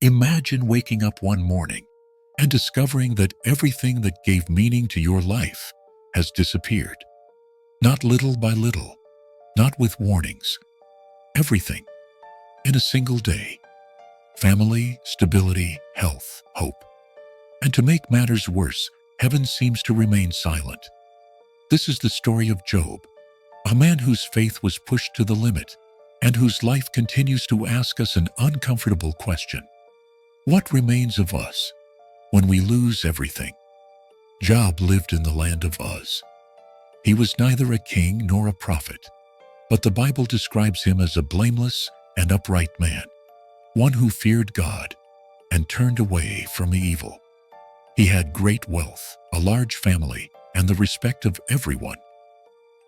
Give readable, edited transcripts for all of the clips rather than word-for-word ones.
Imagine waking up one morning and discovering that everything that gave meaning to your life has disappeared. Not little by little, not with warnings. Everything, in a single day. Family, stability, health, hope. And to make matters worse, heaven seems to remain silent. This is the story of Job, a man whose faith was pushed to the limit and whose life continues to ask us an uncomfortable question. What remains of us when we lose everything? Job lived in the land of Uz. He was neither a king nor a prophet, but the Bible describes him as a blameless and upright man, one who feared God and turned away from evil. He had great wealth, a large family, and the respect of everyone.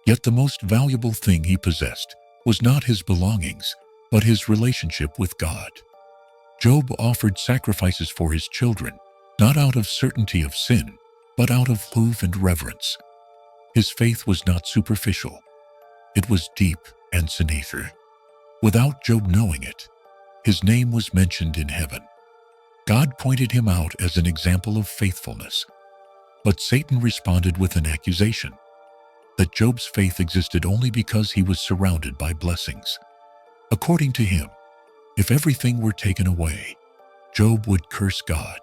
Yet the most valuable thing he possessed was not his belongings, but his relationship with God. Job offered sacrifices for his children, not out of certainty of sin, but out of love and reverence. His faith was not superficial. It was deep and sincere. Without Job knowing it, his name was mentioned in heaven. God pointed him out as an example of faithfulness. But Satan responded with an accusation that Job's faith existed only because he was surrounded by blessings. According to him, if everything were taken away, Job would curse God.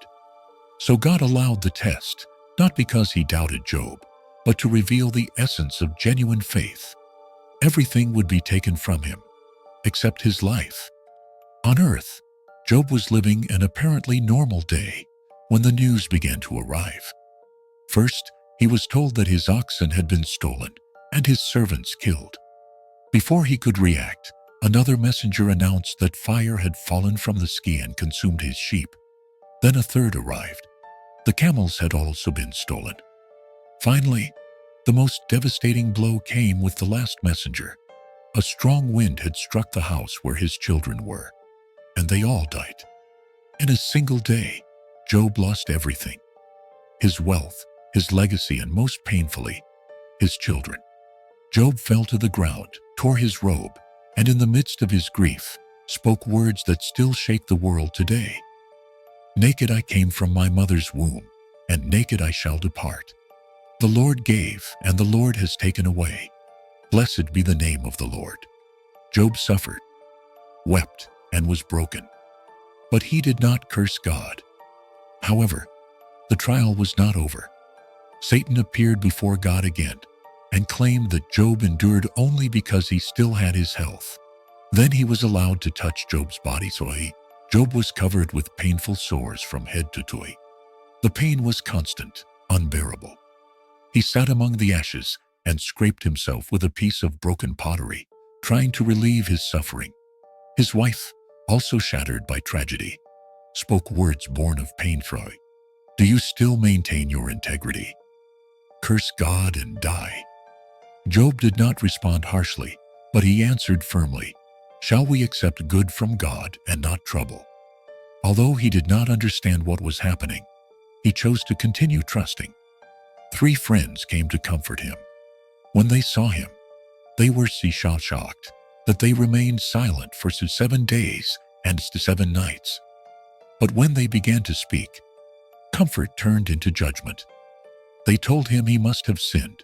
So God allowed the test, not because he doubted Job, but to reveal the essence of genuine faith. Everything would be taken from him, except his life. On earth, Job was living an apparently normal day when the news began to arrive. First, he was told that his oxen had been stolen and his servants killed. Before he could react, another messenger announced that fire had fallen from the sky and consumed his sheep. Then a third arrived. The camels had also been stolen. Finally, the most devastating blow came with the last messenger. A strong wind had struck the house where his children were, and they all died. In a single day, Job lost everything: his wealth, his legacy, and most painfully, his children. Job fell to the ground, tore his robe, and in the midst of his grief, spoke words that still shake the world today. Naked I came from my mother's womb, and naked I shall depart. The Lord gave, and the Lord has taken away. Blessed be the name of the Lord. Job suffered, wept, and was broken. But he did not curse God. However, the trial was not over. Satan appeared before God again and claimed that Job endured only because he still had his health. Then he was allowed to touch Job's body, so Job was covered with painful sores from head to toe. The pain was constant, unbearable. He sat among the ashes and scraped himself with a piece of broken pottery, trying to relieve his suffering. His wife, also shattered by tragedy, spoke words born of pain. Do you still maintain your integrity? Curse God and die. Job did not respond harshly, but he answered firmly, Shall we accept good from God and not trouble? Although he did not understand what was happening, he chose to continue trusting. 3 friends came to comfort him. When they saw him, they were so shocked that they remained silent for 7 days and 7 nights. But when they began to speak, comfort turned into judgment. They told him he must have sinned,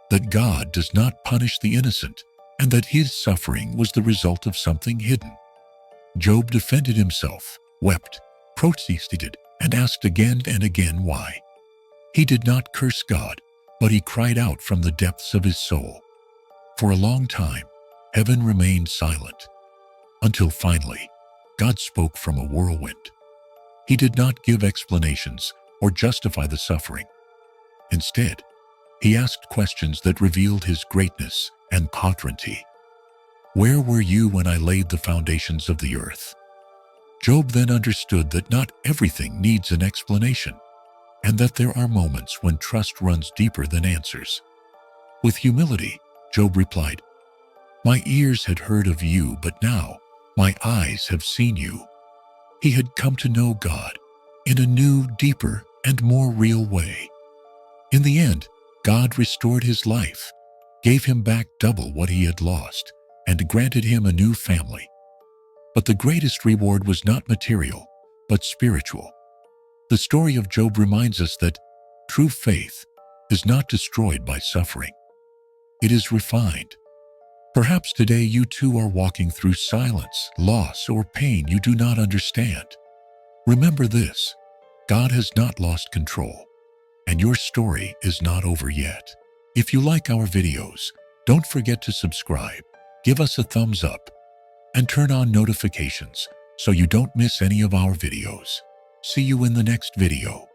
that God does not punish the innocent, and that his suffering was the result of something hidden. Job defended himself, wept, protested, and asked again and again why. He did not curse God, but he cried out from the depths of his soul. For a long time, heaven remained silent, until finally, God spoke from a whirlwind. He did not give explanations or justify the suffering. Instead, he asked questions that revealed his greatness and sovereignty. Where were you when I laid the foundations of the earth? Job then understood that not everything needs an explanation, and that there are moments when trust runs deeper than answers. With humility, Job replied, My ears had heard of you, but now my eyes have seen you. He had come to know God in a new, deeper, and more real way. In the end, God restored his life, gave him back double what he had lost, and granted him a new family. But the greatest reward was not material, but spiritual. The story of Job reminds us that true faith is not destroyed by suffering. It is refined. Perhaps today you too are walking through silence, loss, or pain you do not understand. Remember this: God has not lost control, and your story is not over yet. If you like our videos, don't forget to subscribe, give us a thumbs up, and turn on notifications so you don't miss any of our videos. See you in the next video.